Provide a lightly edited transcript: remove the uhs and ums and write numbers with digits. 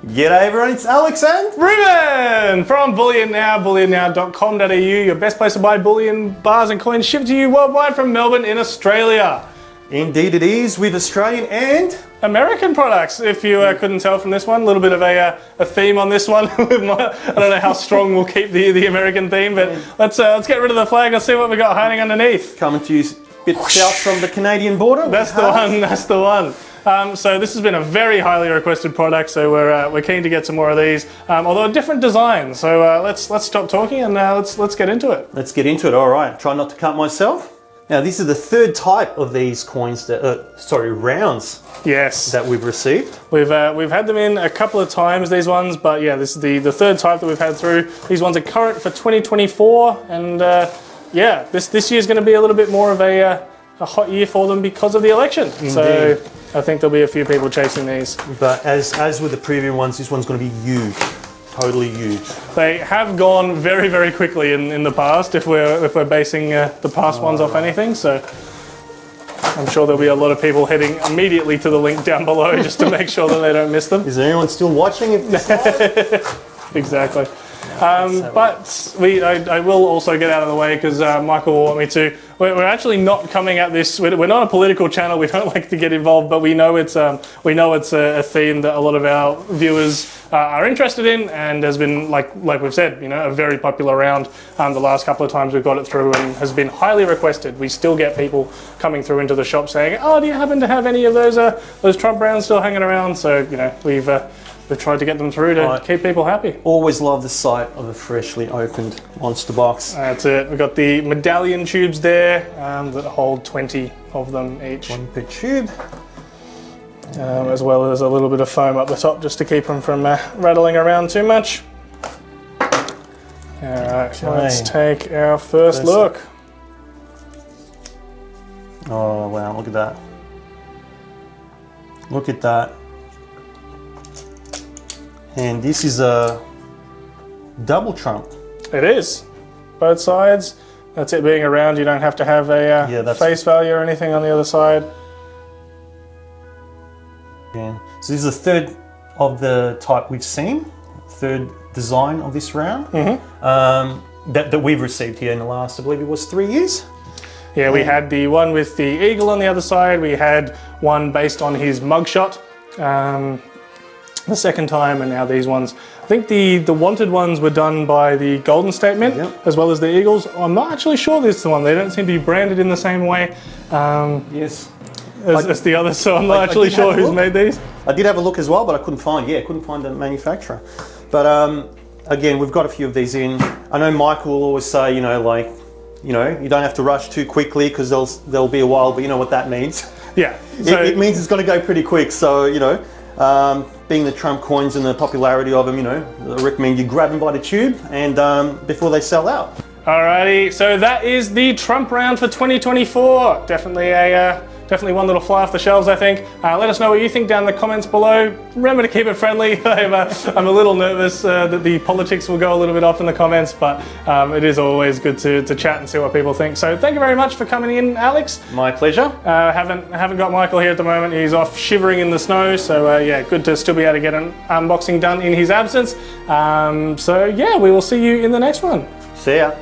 G'day everyone, it's Alex and Ruben from Bullion Now, bullionnow.com.au, your best place to buy bullion, bars and coins shipped to you worldwide from Melbourne in Australia. indeed it is, with Australian and American products, if you couldn't tell from this one. A little bit of a theme on this one. I don't know how strong we'll keep the American theme, but let's get rid of the flag and see what we got hiding underneath. coming to you a bit south from the Canadian border. That's the one, that's the one. So this has been a very highly requested product, so we're keen to get some more of these, although different designs. So let's stop talking and let's get into it. Let's get into it, all right. Try not to cut myself. Now this is the third type of these coins, rounds. Yes. That we've received. We've had them in a couple of times, these ones, but yeah, this is the third type that we've had through. These ones are current for 2024, and yeah, this year's going to be a little bit more of a hot year for them because of the election. Indeed. So I think there'll be a few people chasing these. But as with the previous ones, this one's going to be huge. Totally huge. They have gone very, very quickly in the past, if we're basing the past ones off anything. So I'm sure there'll be a lot of people heading immediately to the link down below just to make sure that they don't miss them. Is there anyone still watching? Exactly. But I will also get out of the way because Michael will want me to. We're actually not coming at this. We're not a political channel. We don't like to get involved, but we know it's a theme that a lot of our viewers are interested in, and has been like we've said, a very popular round. The last couple of times we've got it through and has been highly requested. We still get people coming through into the shop saying, "Oh, do you happen to have any of those Trump rounds still hanging around?" So we've tried to get them through to keep people happy. Always love the sight of a freshly opened monster box. That's it. We've got the medallion tubes there that hold 20 of them each. One per tube. As well as a little bit of foam up the top just to keep them from rattling around too much. Alright, let's take our first look. Oh wow, look at that. Look at that. And this is a double Trump. It is. Both sides. That's it being a round. You don't have to have a face value or anything on the other side. Yeah. So this is the third of the type we've seen. Third design of this round. Mm-hmm. That we've received here in the last, I believe it was 3 years. Yeah, we had the one with the eagle on the other side. We had one based on his mugshot. The second time, and now these ones. I think the wanted ones were done by the Golden State Mint, as well as the Eagles. I'm not actually sure this is the one. They don't seem to be branded in the same way as the others, so I'm not actually sure who's made these. I did have a look as well, but I couldn't find the manufacturer. But again, we've got a few of these in. I know Michael will always say, you don't have to rush too quickly because there'll be a while, but you know what that means. Yeah. So it means it's going to go pretty quick, so, being the Trump coins and the popularity of them, I recommend you grab them by the tube and before they sell out. Alrighty, so that is the Trump round for 2024. Definitely one that'll fly off the shelves, I think. Let us know what you think down in the comments below. Remember to keep it friendly. I'm a little nervous that the politics will go a little bit off in the comments, but it is always good to chat and see what people think. So thank you very much for coming in, Alex. My pleasure. Haven't got Michael here at the moment. He's off shivering in the snow, so yeah, good to still be able to get an unboxing done in his absence. So yeah, we will see you in the next one. See ya.